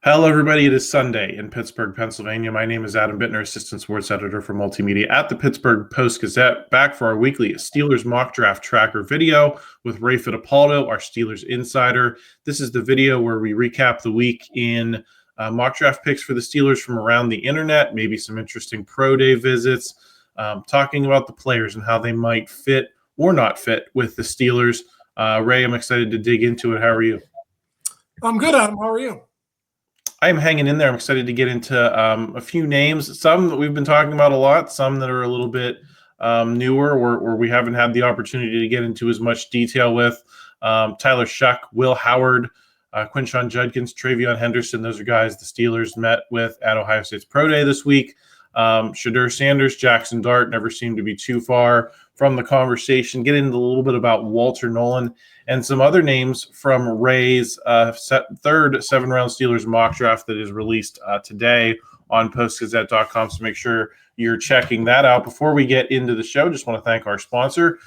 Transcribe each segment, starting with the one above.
Hello, everybody. It is Sunday in Pittsburgh, Pennsylvania. My name is Adam Bittner, Assistant Sports Editor for Multimedia at the Pittsburgh Post-Gazette, back for our weekly Steelers mock draft tracker video with Ray Fittipaldo, our Steelers insider. This is the video where we recap the week in mock draft picks for the Steelers from around the internet, maybe some interesting pro day visits, talking about the players and how they might fit or not fit with the Steelers. Ray, I'm excited to dig into it. How are you? I'm good, Adam. How are you? I am hanging in there. I'm excited to get into a few names, some that we've been talking about a lot, some that are a little bit newer or we haven't had the opportunity to get into as much detail with. Tyler Shough, Will Howard, Quinshon, Judkins, TreVeyon, Henderson. Those are guys the Steelers met with at Ohio State's Pro Day this week. Shedeur, Sanders, Jaxson, Dart never seemed to be too far from the conversation. Get into a little bit about Walter Nolen and some other names from Ray's third seven-round Steelers mock draft that is released today on postgazette.com. So make sure you're checking that out. Before we get into the show, just want to thank our sponsor.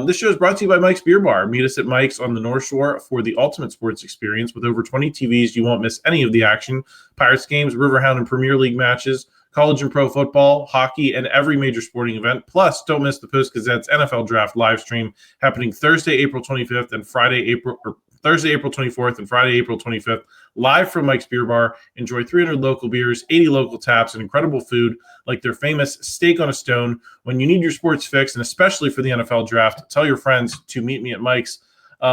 This show is brought to you by Mike's Beer Bar. Meet us at Mike's on the North Shore for the ultimate sports experience. With over 20 TVs, you won't miss any of the action. Pirates games, Riverhound and Premier League matches, college and pro football, hockey, and every major sporting event. Plus, don't miss the Post-Gazette's NFL Draft live stream happening Thursday, April 25th and Thursday, April 24th and Friday, April 25th, live from Mike's Beer Bar. Enjoy 300 local beers, 80 local taps, and incredible food like their famous steak on a stone. When you need your sports fix, and especially for the NFL Draft, tell your friends to meet me at Mike's.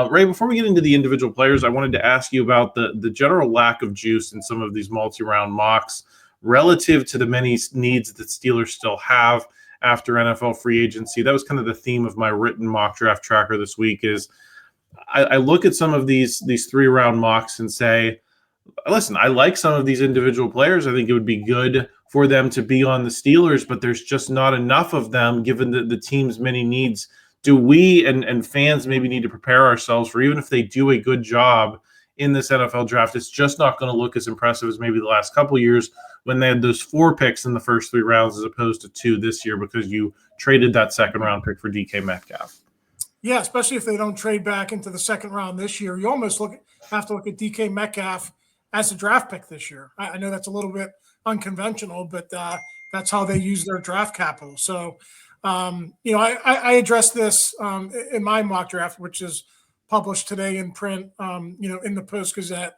Ray, before we get into the individual players, I wanted to ask you about the general lack of juice in some of these multi-round mocks relative to the many needs that Steelers still have after NFL free agency. That was kind of the theme of my written mock draft tracker this week. Is I look at some of these three-round mocks and say, listen, I like some of these individual players. I think it would be good for them to be on the Steelers, but there's just not enough of them given the team's many needs. Do we and fans maybe need to prepare ourselves for, even if they do a good job in this NFL draft, it's just not going to look as impressive as maybe the last couple of years when they had those 4 picks in the first 3 rounds as opposed to 2 this year because you traded that second-round pick for DK Metcalf. Yeah, especially if they don't trade back into the second round this year. You almost have to look at DK Metcalf as a draft pick this year. I know that's a little bit unconventional, but that's how they use their draft capital. So, I addressed this in my mock draft, which is published today in print, in the Post-Gazette.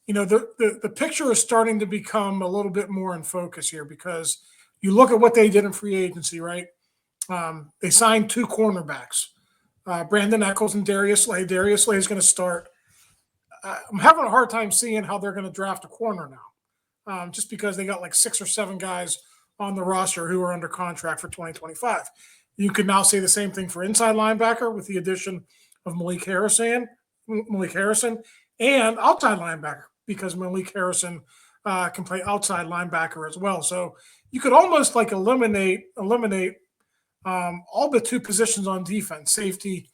The picture is starting to become a little bit more in focus here because you look at what they did in free agency, right? They signed 2 cornerbacks, Brandon Echols and Darius Slay. Darius Slay is going to start. I'm having a hard time seeing how they're going to draft a corner now, just because they got like 6 or 7 guys on the roster who are under contract for 2025. You could now say the same thing for inside linebacker with the addition of Malik Harrison, and outside linebacker, because Malik Harrison can play outside linebacker as well. So you could almost like eliminate all but 2 positions on defense, safety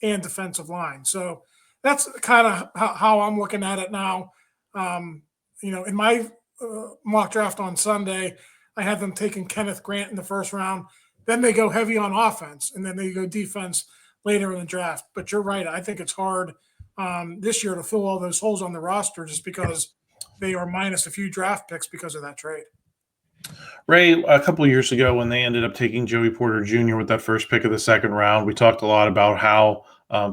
and defensive line. So that's kind of how I'm looking at it now. In my mock draft on Sunday, I had them taking Kenneth Grant in the first round. Then they go heavy on offense, and then they go defense later in the draft. But you're right. I think it's hard this year to fill all those holes on the roster just because they are minus a few draft picks because of that trade. Ray, a couple of years ago when they ended up taking Joey Porter Jr. with that first pick of the second round, we talked a lot about how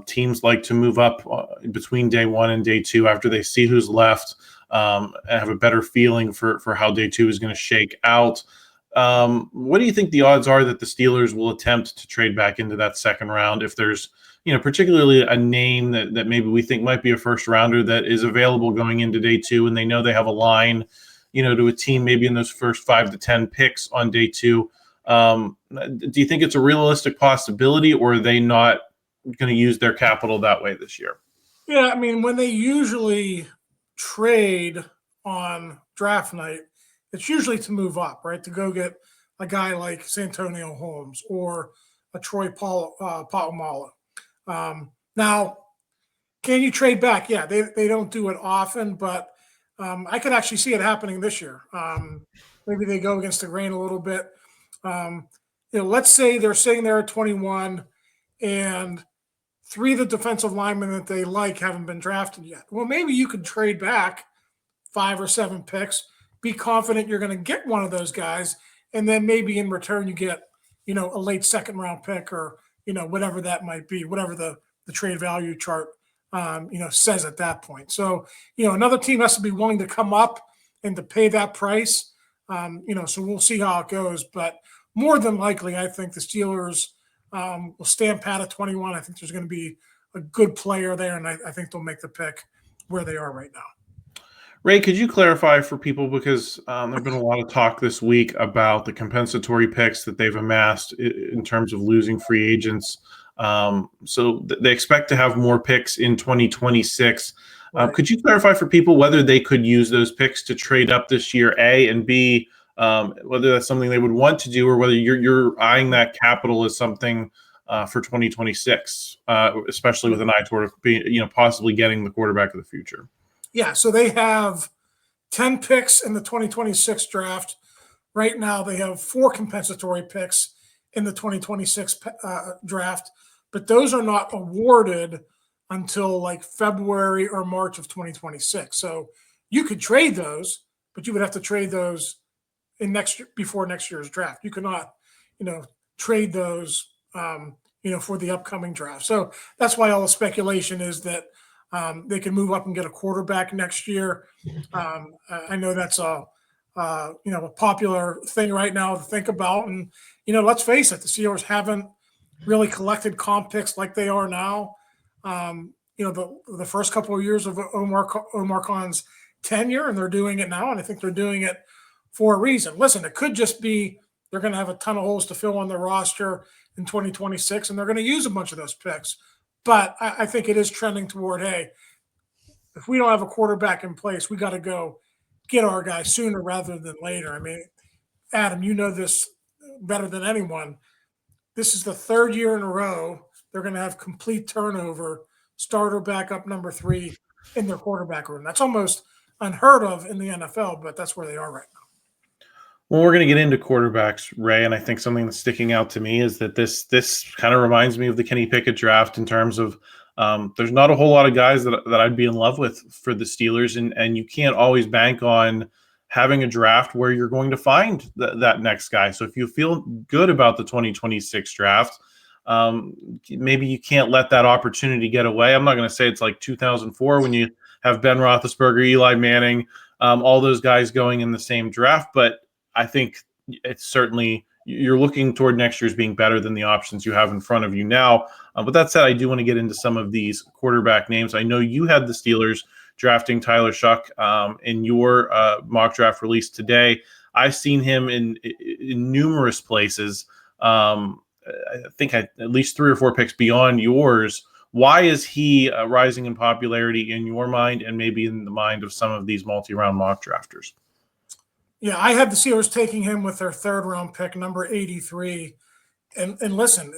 teams like to move up between day 1 and day 2 after they see who's left and have a better feeling for how day 2 is going to shake out. What do you think the odds are that the Steelers will attempt to trade back into that second round if there's, particularly a name that maybe we think might be a first rounder that is available going into day 2 and they know they have a line, to a team maybe in those first 5 to 10 picks on day 2? Do you think it's a realistic possibility, or are they not going to use their capital that way this year? Yeah, I mean, when they usually trade on draft night, it's usually to move up, right? To go get a guy like Santonio Holmes or a Troy Polamalu. Now, can you trade back? Yeah, they don't do it often, but I could actually see it happening this year. Maybe they go against the grain a little bit. Let's say they're sitting there at 21 and 3 of the defensive linemen that they like haven't been drafted yet. Well, maybe you could trade back 5 or 7 picks. Be confident you're going to get one of those guys, and then maybe in return you get, a late second round pick or, whatever that might be, whatever the trade value chart, says at that point. So, another team has to be willing to come up and to pay that price. So we'll see how it goes. But more than likely, I think the Steelers will stand pat at 21. I think there's going to be a good player there, and I think they'll make the pick where they are right now. Ray, could you clarify for people, because there's been a lot of talk this week about the compensatory picks that they've amassed in terms of losing free agents. So they expect to have more picks in 2026. Right. Could you clarify for people whether they could use those picks to trade up this year, A, and B, whether that's something they would want to do, or whether you're eyeing that capital as something for 2026, especially with an eye toward possibly getting the quarterback of the future? Yeah, so they have 10 picks in the 2026 draft. Right now, they have 4 compensatory picks in the 2026 draft, but those are not awarded until like February or March of 2026. So you could trade those, but you would have to trade those before next year's draft. You could not, trade those, for the upcoming draft. So that's why all the speculation is that they can move up and get a quarterback next year. I know that's a popular thing right now to think about. And, let's face it, the Steelers haven't really collected comp picks like they are now. The first couple of years of Omar Khan's tenure, and they're doing it now. And I think they're doing it for a reason. Listen, it could just be they're going to have a ton of holes to fill on their roster in 2026, and they're going to use a bunch of those picks. But I think it is trending toward, hey, if we don't have a quarterback in place, we got to go get our guy sooner rather than later. I mean, Adam, you know this better than anyone. This is the 3rd year in a row they're going to have complete turnover, starter backup number 3 in their quarterback room. That's almost unheard of in the NFL, but that's where they are right now. Well, we're going to get into quarterbacks, Ray, and I think something that's sticking out to me is that this kind of reminds me of the Kenny Pickett draft in terms of there's not a whole lot of guys that I'd be in love with for the Steelers, and you can't always bank on having a draft where you're going to find that next guy. So if you feel good about the 2026 draft, maybe you can't let that opportunity get away. I'm not going to say it's like 2004 when you have Ben Roethlisberger, Eli Manning, all those guys going in the same draft, but I think it's certainly you're looking toward next year's being better than the options you have in front of you now. But that said, I do want to get into some of these quarterback names. I know you had the Steelers drafting Tyler Shough in your mock draft release today. I've seen him in numerous places. I think at least 3 or 4 picks beyond yours. Why is he rising in popularity in your mind and maybe in the mind of some of these multi-round mock drafters? Yeah, I had the Steelers taking him with their 3rd round pick, number 83. And listen,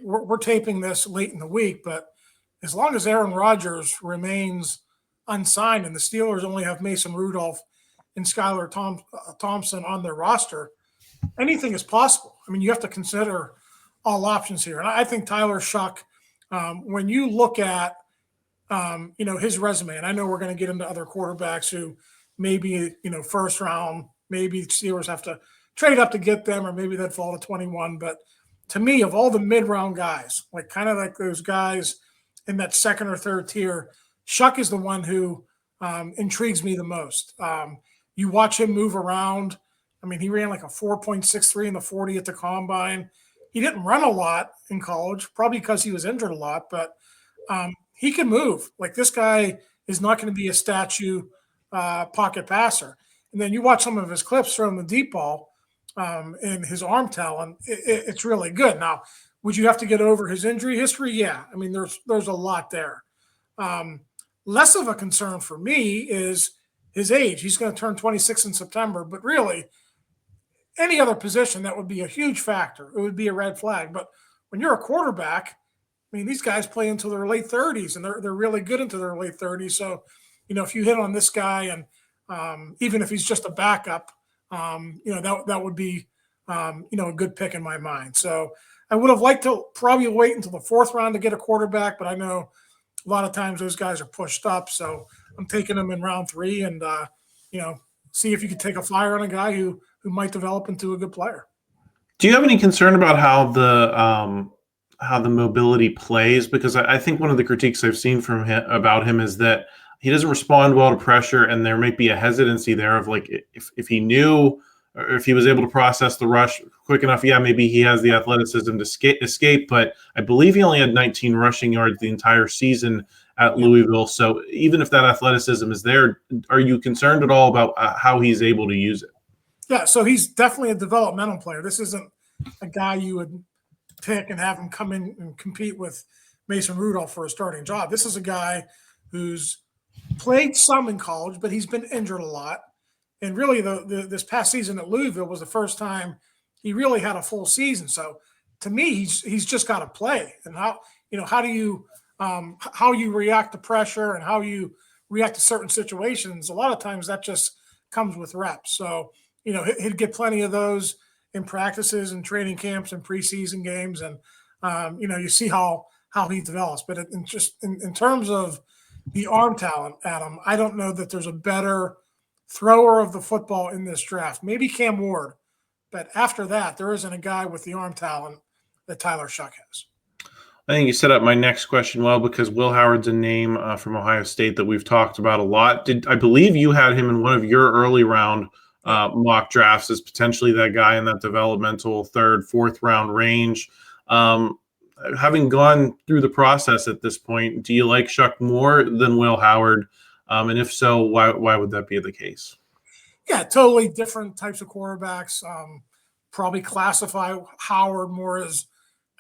we're taping this late in the week, but as long as Aaron Rodgers remains unsigned and the Steelers only have Mason Rudolph and Skylar Thompson on their roster, anything is possible. I mean, you have to consider all options here. And I think Tyler Shough, when you look at, his resume, and I know we're going to get into other quarterbacks who maybe, 1st round, maybe Steelers have to trade up to get them, or maybe they'd fall to 21. But to me, of all the mid-round guys, kind of like those guys in that 2nd or 3rd tier, Shough is the one who intrigues me the most. You watch him move around. I mean, he ran like a 4.63 in the 40 at the combine. He didn't run a lot in college, probably because he was injured a lot, but he can move. Like, this guy is not going to be a statue pocket passer. And then you watch some of his clips throwing the deep ball and his arm talent, it's really good. Now, would you have to get over his injury history? Yeah. I mean, there's a lot there. Less of a concern for me is his age. He's going to turn 26 in September, but really any other position, that would be a huge factor. It would be a red flag. But when you're a quarterback, I mean, these guys play into their late 30s, and they're really good into their late 30s. So, if you hit on this guy, and even if he's just a backup, that would be, a good pick in my mind. So I would have liked to probably wait until the 4th round to get a quarterback, but I know a lot of times those guys are pushed up. So I'm taking him in round 3, and see if you could take a flyer on a guy who might develop into a good player. Do you have any concern about how the mobility plays? Because I think one of the critiques I've seen from him about him is that he doesn't respond well to pressure, and there might be a hesitancy there of like if he knew or if he was able to process the rush quick enough, yeah, maybe he has the athleticism to escape. But I believe he only had 19 rushing yards the entire season at Louisville. So even if that athleticism is there, are you concerned at all about how he's able to use it? Yeah, so he's definitely a developmental player. This isn't a guy you would pick and have him come in and compete with Mason Rudolph for a starting job. This is a guy who's played some in college, but he's been injured a lot. And really, this past season at Louisville was the first time he really had a full season. So to me, he's just got to play. And how you react to pressure and how you react to certain situations, a lot of times that just comes with reps. So he'd get plenty of those in practices and training camps and preseason games, and you see how he develops. But in terms of the arm talent, Adam, I don't know that there's a better thrower of the football in this draft. Maybe Cam Ward, but after that, there isn't a guy with the arm talent that Tyler Shough has. I think you set up my next question well, because Will Howard's a name from Ohio State that we've talked about a lot. I believe you had him in one of your early round mock drafts as potentially that guy in that developmental 3rd, 4th round range. Having gone through the process at this point, do you like Shough more than Will Howard? And if so, why would that be the case? Yeah, totally different types of quarterbacks. Probably classify Howard more as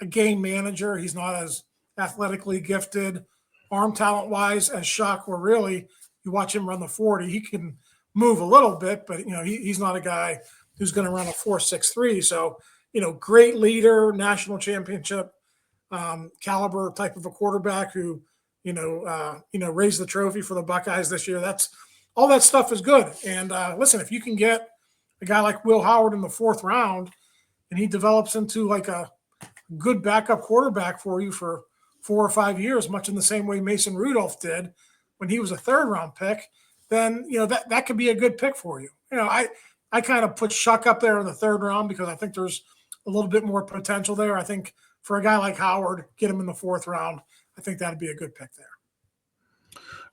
a game manager. He's not as athletically gifted, arm talent-wise as Shough, where really you watch him run the 40. He can move a little bit, but he's not a guy who's going to run a 4.63. So great leader, national championship caliber type of a quarterback who raised the trophy for the Buckeyes this year. That's all that stuff is good. And listen, if you can get a guy like Will Howard in the 4th round and he develops into like a good backup quarterback for you for 4 or 5 years, much in the same way Mason Rudolph did when he was a 3rd round pick, then that could be a good pick for you. I kind of put Shough up there in the 3rd round because I think there's a little bit more potential there. I think for a guy like Howard, get him in the 4th round, I think that'd be a good pick there.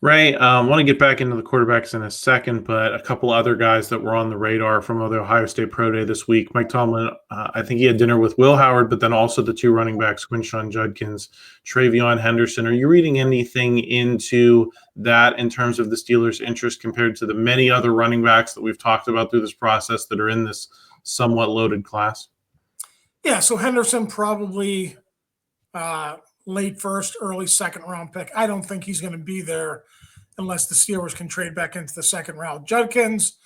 Ray, I want to get back into the quarterbacks in a second, but a couple other guys that were on the radar from the Ohio State Pro Day this week. Mike Tomlin, I think he had dinner with Will Howard, but then also the 2 running backs, Quinshon, Judkins, TreVeyon, Henderson. Are you reading anything into that in terms of the Steelers' interest compared to the many other running backs that we've talked about through this process that are in this somewhat loaded class? Yeah, so Henderson probably late 1st, early 2nd round pick. I don't think he's going to be there unless the Steelers can trade back into the 2nd round. Judkins,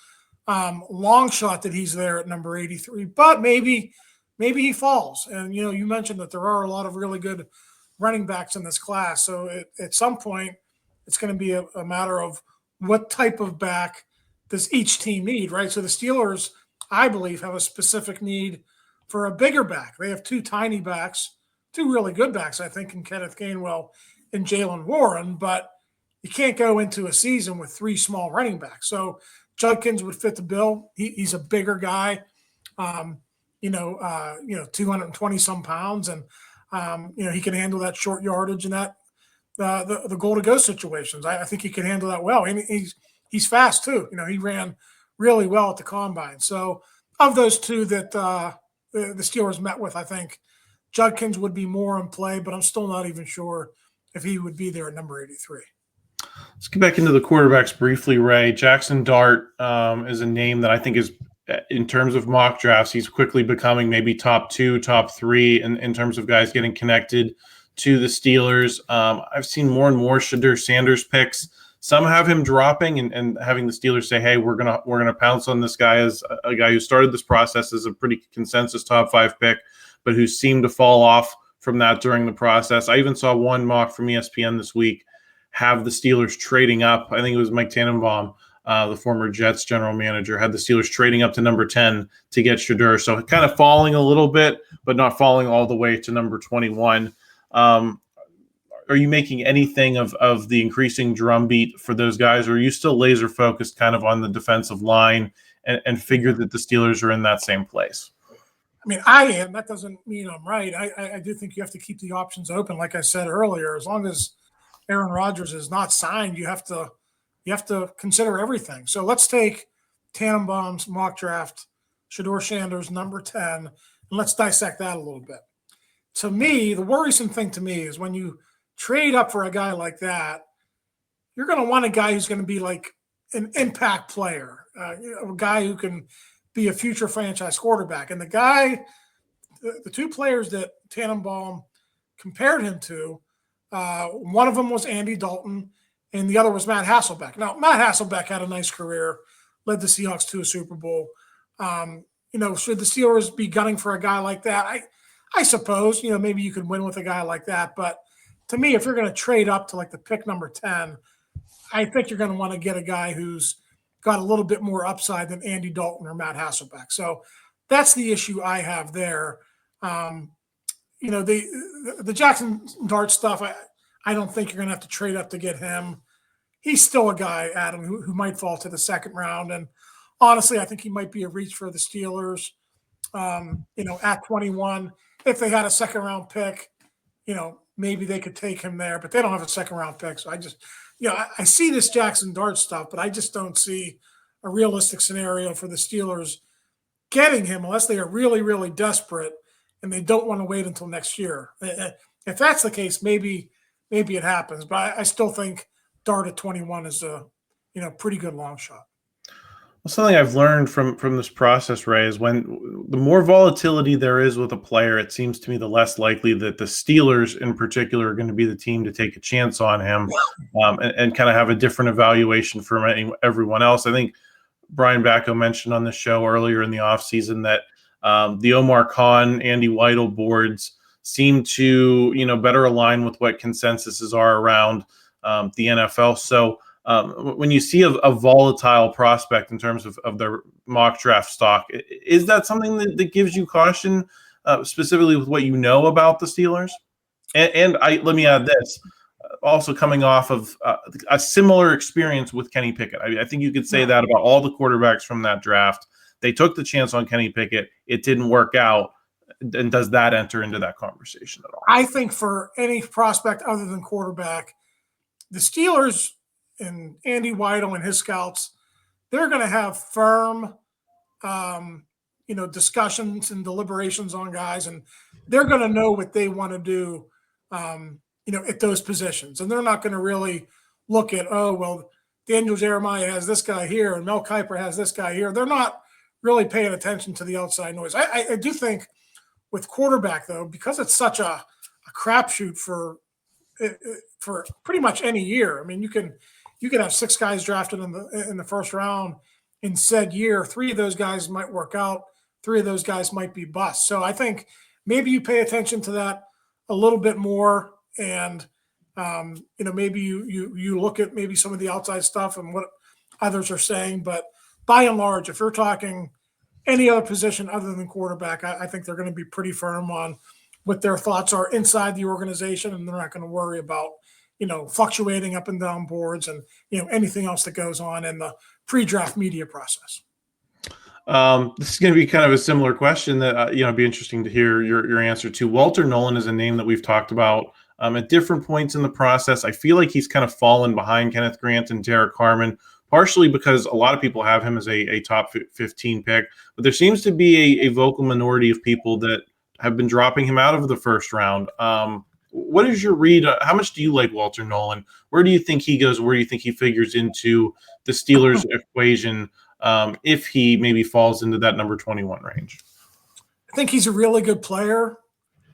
long shot that he's there at number 83, but maybe he falls. And you mentioned that there are a lot of really good running backs in this class. So at some point, it's going to be a matter of what type of back does each team need, right? So the Steelers, I believe, have a specific need for a bigger back. They have 2 tiny backs, 2 really good backs, I think, in Kenneth Gainwell and Jalen Warren, but you can't go into a season with 3 small running backs. So Judkins would fit the bill. He's a bigger guy, 220 some pounds, and he can handle that short yardage and that the goal to go situations. I think he can handle that well, and he's fast too. He ran really well at the combine. So of those 2 that the Steelers met with, I think Judkins would be more in play, but I'm still not even sure if he would be there at number 83. Let's get back into the quarterbacks briefly, Ray. Jaxson Dart is a name that I think is, in terms of mock drafts, he's quickly becoming maybe top 2, top 3 in terms of guys getting connected to the Steelers. I've seen more and more Shedeur Sanders picks. Some have him dropping and having the Steelers say, hey, we're gonna pounce on this guy as a guy who started this process as a pretty consensus top 5 pick, but who seemed to fall off from that during the process. I even saw one mock from ESPN this week have the Steelers trading up. I think it was Mike Tannenbaum, the former Jets general manager, had the Steelers trading up to number 10 to get Shedeur. So kind of falling a little bit, but not falling all the way to number 21. are you making anything of the increasing drumbeat for those guys, or are you still laser focused kind of on the defensive line and figure that the Steelers are in that same place? I mean, I am. That doesn't mean I'm right. I do think you have to keep the options open. Like I said earlier, as long as Aaron Rodgers is not signed, you have to consider everything. So let's take Tannenbaum's mock draft, Shedeur Sanders, number 10, and let's dissect that a little bit. To me, the worrisome thing to me is when you trade up for a guy like that, you're going to want a guy who's going to be like an impact player, a guy who can be a future franchise quarterback. And the two players that Tannenbaum compared him to, one of them was Andy Dalton, and the other was Matt Hasselbeck. Now, Matt Hasselbeck had a nice career, led the Seahawks to a Super Bowl. Should the Steelers be gunning for a guy like that? I suppose, maybe you could win with a guy like that. But to me, if you're going to trade up to like the pick number 10, I think you're going to want to get a guy who's got a little bit more upside than Andy Dalton or Matt Hasselbeck. So that's the issue I have there. The Jaxson Dart stuff, I don't think you're going to have to trade up to get him. He's still a guy, Adam, who might fall to the second round. And honestly, I think he might be a reach for the Steelers, at 21. If they had a second round pick, maybe they could take him there, but they don't have a second round pick. So I see this Jaxson Dart stuff, but I just don't see a realistic scenario for the Steelers getting him unless they are really, really desperate and they don't want to wait until next year. If that's the case, maybe it happens, but I still think Dart at 21 is a pretty good long shot. Well, something I've learned from this process, Ray, is when the more volatility there is with a player, it seems to me the less likely that the Steelers in particular are going to be the team to take a chance on him and kind of have a different evaluation from everyone else. I think Brian Bacco mentioned on the show earlier in the offseason that the Omar Khan, Andy Weidel boards seem to, better align with what consensuses are around the NFL. So when you see a volatile prospect in terms of their mock draft stock, is that something that gives you caution, specifically with what you know about the Steelers? And let me add this, also coming off of a similar experience with Kenny Pickett. I think you could say that about all the quarterbacks from that draft. They took the chance on Kenny Pickett. It didn't work out. And does that enter into that conversation at all? I think for any prospect other than quarterback, the Steelers and Andy Weidel and his scouts, they're going to have firm, discussions and deliberations on guys, and they're going to know what they want to do, at those positions. And they're not going to really look at, Daniel Jeremiah has this guy here and Mel Kiper has this guy here. They're not really paying attention to the outside noise. I do think with quarterback, though, because it's such a crapshoot for pretty much any year. I mean, you could have 6 guys drafted in the first round in said year. 3 of those guys might work out. 3 of those guys might be busts. So I think maybe you pay attention to that a little bit more, and maybe you look at maybe some of the outside stuff and what others are saying. But by and large, if you're talking any other position other than quarterback, I think they're going to be pretty firm on what their thoughts are inside the organization, and they're not going to worry about fluctuating up and down boards and anything else that goes on in the pre-draft media process. This is going to be kind of a similar question that it'd be interesting to hear your answer to. Walter Nolen is a name that we've talked about at different points in the process. I feel like he's kind of fallen behind Kenneth Grant and Derrick Harmon, partially because a lot of people have him as a top 15 pick, but there seems to be a vocal minority of people that have been dropping him out of the first round. What is your read? How much do you like Walter Nolen? Where do you think he goes? Where do you think he figures into the Steelers equation if he maybe falls into that number 21 range? I think he's a really good player.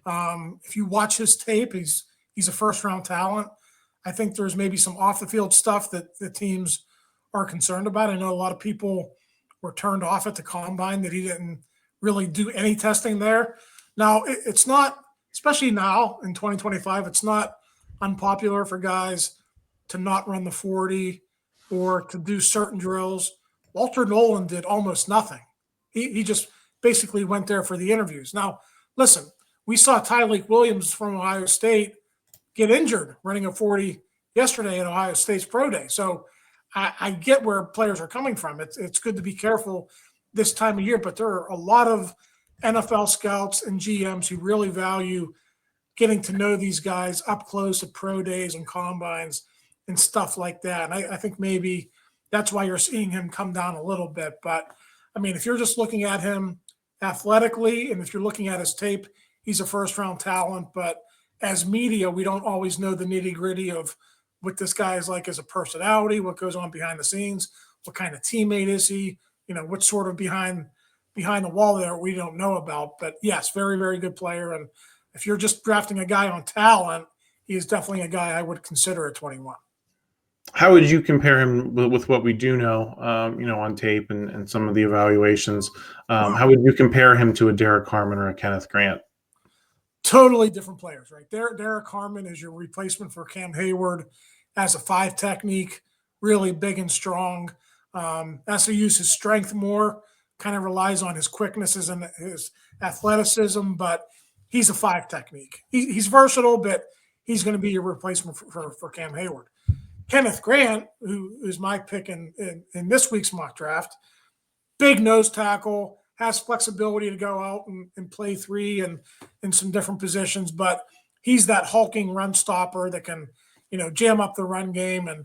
If you watch his tape, he's a first-round talent. I think there's maybe some off-the-field stuff that the teams are concerned about. I know a lot of people were turned off at the combine that he didn't really do any testing there. Now, it's not, especially now in 2025, it's not unpopular for guys to not run the 40 or to do certain drills. Walter Nolen did almost nothing. He just basically went there for the interviews. Now, listen, we saw Tyleik Williams from Ohio State get injured running a 40 yesterday at Ohio State's pro day. So I get where players are coming from. It's good to be careful this time of year, but there are a lot of NFL scouts and GMs who really value getting to know these guys up close at pro days and combines and stuff like that. And I think maybe that's why you're seeing him come down a little bit. But I mean, if you're just looking at him athletically and if you're looking at his tape, he's a first round talent. But as media, we don't always know the nitty gritty of what this guy is like as a personality, what goes on behind the scenes, what kind of teammate is he, what sort of behind the wall there we don't know about. But yes, very, very good player. And if you're just drafting a guy on talent, he is definitely a guy I would consider at 21. How would you compare him with what we do know, on tape and some of the evaluations? How would you compare him to a Derrick Harmon or a Kenneth Grant? Totally different players, right? Derrick Harmon is your replacement for Cam Hayward as a 5 technique, really big and strong. Has to use his strength more, kind of relies on his quicknesses and his athleticism, but he's a 5 technique. He's versatile, but he's going to be your replacement for Cam Hayward. Kenneth Grant, who is my pick in this week's mock draft, big nose tackle, has flexibility to go out and play 3 and in some different positions, but he's that hulking run stopper that can, jam up the run game, and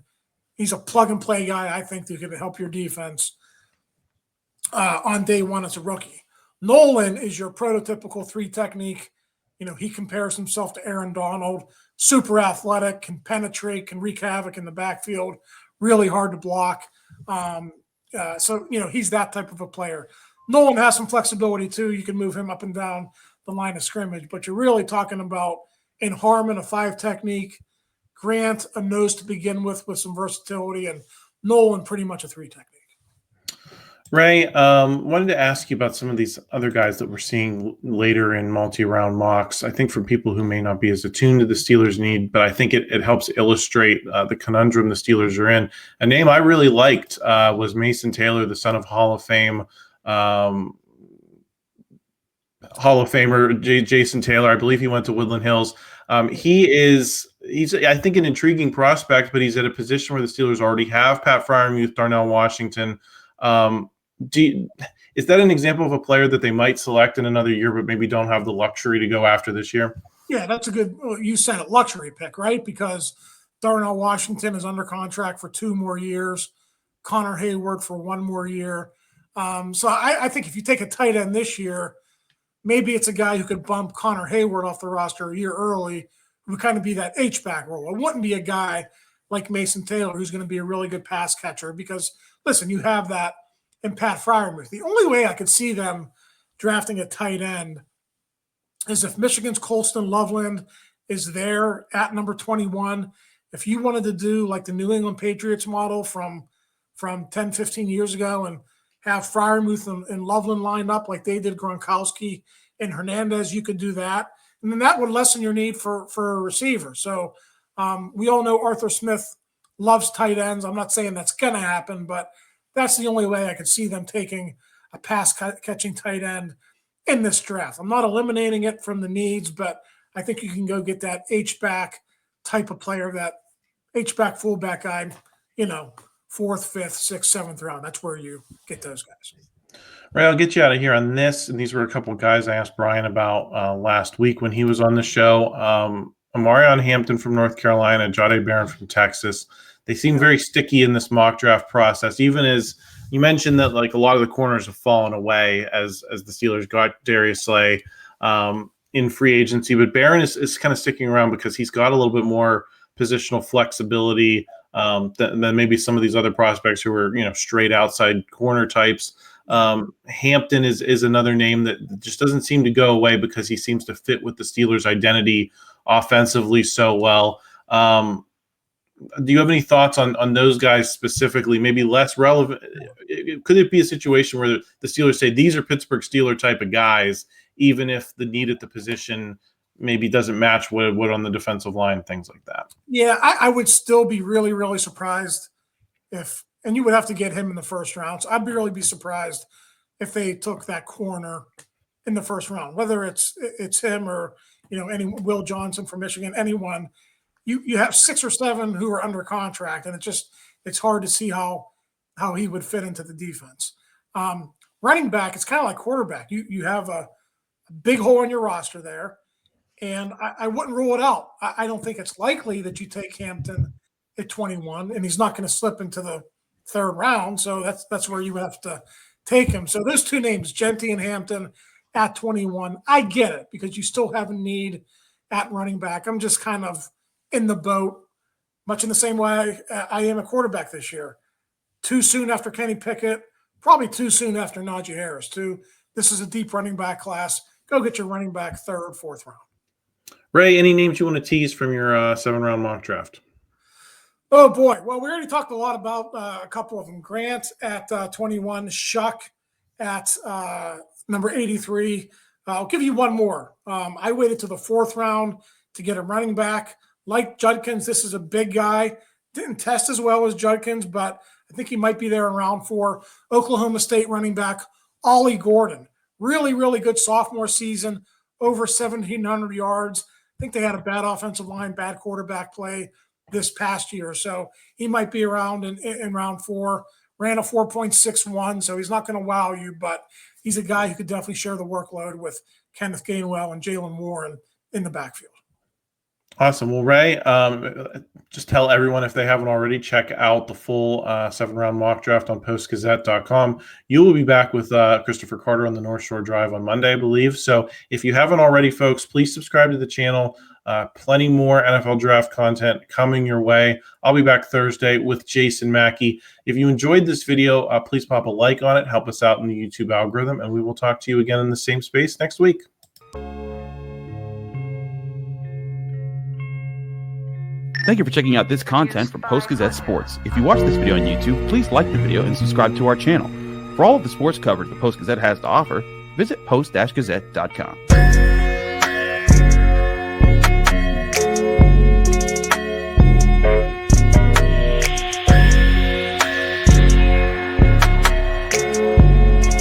he's a plug and play guy. I think that could help your defense on day one as a rookie. Nolen is your prototypical 3 technique. He compares himself to Aaron Donald, super athletic, can penetrate, can wreak havoc in the backfield, really hard to block. So he's that type of a player. Nolen has some flexibility too. You can move him up and down the line of scrimmage, but you're really talking about in Harmon, a 5 technique, Grant, a nose to begin with some versatility, and Nolen pretty much a 3 technique. Ray, wanted to ask you about some of these other guys that we're seeing later in multi-round mocks. I think for people who may not be as attuned to the Steelers' need, but I think it helps illustrate the conundrum the Steelers are in. A name I really liked was Mason Taylor, the son of Hall of Famer Jason Taylor. I believe he went to Woodland Hills. He's I think an intriguing prospect, but he's at a position where the Steelers already have Pat Freiermuth, Darnell Washington. Is that an example of a player that they might select in another year, but maybe don't have the luxury to go after this year? Yeah, that's a good, you said it, luxury pick, right? Because Darnell Washington is under contract for 2 more years, Connor Hayward for 1 more year. So I think if you take a tight end this year, maybe it's a guy who could bump Connor Hayward off the roster a year early, who would kind of be that H-back role. It wouldn't be a guy like Mason Taylor who's going to be a really good pass catcher because, listen, you have that in Pat Freiermuth. The only way I could see them drafting a tight end is if Michigan's Colston Loveland is there at number 21. If you wanted to do like the New England Patriots model from 10, 15 years ago and have Freiermuth and Loveland lined up like they did Gronkowski and Hernandez, you could do that. And then that would lessen your need for a receiver. So we all know Arthur Smith loves tight ends. I'm not saying that's going to happen, but that's the only way I could see them taking a pass-catching tight end in this draft. I'm not eliminating it from the needs, but I think you can go get that H-back type of player, that H-back fullback guy, 4th, 5th, 6th, 7th round. That's where you get those guys. Right, I'll get you out of here on this. And these were a couple of guys I asked Brian about last week when he was on the show. Amarion Hampton from North Carolina, Jahdae Barron from Texas. They seem very sticky in this mock draft process, even as you mentioned that like a lot of the corners have fallen away as the Steelers got Darius Slay in free agency. But Barron is kind of sticking around because he's got a little bit more positional flexibility than maybe some of these other prospects who are straight outside corner types. Hampton is another name that just doesn't seem to go away because he seems to fit with the Steelers' identity offensively so well. Do you have any thoughts on those guys specifically? Maybe less relevant. Could it be a situation where the Steelers say these are Pittsburgh Steeler type of guys, even if the need at the position maybe doesn't match what it would on the defensive line, things like that? Yeah, I would still be really, really surprised and you would have to get him in the first round. So I'd really be surprised if they took that corner in the first round, whether it's him or any Will Johnson from Michigan, anyone you have 6 or 7 who are under contract, and it's hard to see how he would fit into the defense. Running back, it's kind of like quarterback. You have a big hole in your roster there, and I wouldn't rule it out. I don't think it's likely that you take Hampton at 21, and he's not going to slip into the 3rd round, so that's where you would have to take him. So those 2 names, Genty and Hampton, at 21, I get it because you still have a need at running back. I'm just kind of in the boat, much in the same way I am a quarterback this year. Too soon after Kenny Pickett, probably too soon after Najee Harris, too. This is a deep running back class. Go get your running back 3rd, 4th round. Ray, any names you want to tease from your 7-round mock draft? Oh, boy. Well, we already talked a lot about a couple of them. Grant at 21, Shough at number 83. I'll give you one more. I waited to the 4th round to get a running back. Like Judkins, this is a big guy. Didn't test as well as Judkins, but I think he might be there in round 4. Oklahoma State running back Ollie Gordon. Really, really good sophomore season, over 1,700 yards. I think they had a bad offensive line, bad quarterback play this past year. So he might be around in round 4. Ran a 4.61, so he's not going to wow you, but he's a guy who could definitely share the workload with Kenneth Gainwell and Jalen Warren in the backfield. Awesome. Well, Ray, just tell everyone, if they haven't already, check out the full 7-round mock draft on postgazette.com. You will be back with Christopher Carter on the North Shore Drive on Monday, I believe. So if you haven't already, folks, please subscribe to the channel. Plenty more NFL draft content coming your way. I'll be back Thursday with Jason Mackey. If you enjoyed this video, please pop a like on it. Help us out in the YouTube algorithm, and we will talk to you again in the same space next week. Thank you for checking out this content from Post-Gazette Sports. If you watch this video on YouTube, please like the video and subscribe to our channel. For all of the sports coverage the Post-Gazette has to offer, visit post-gazette.com.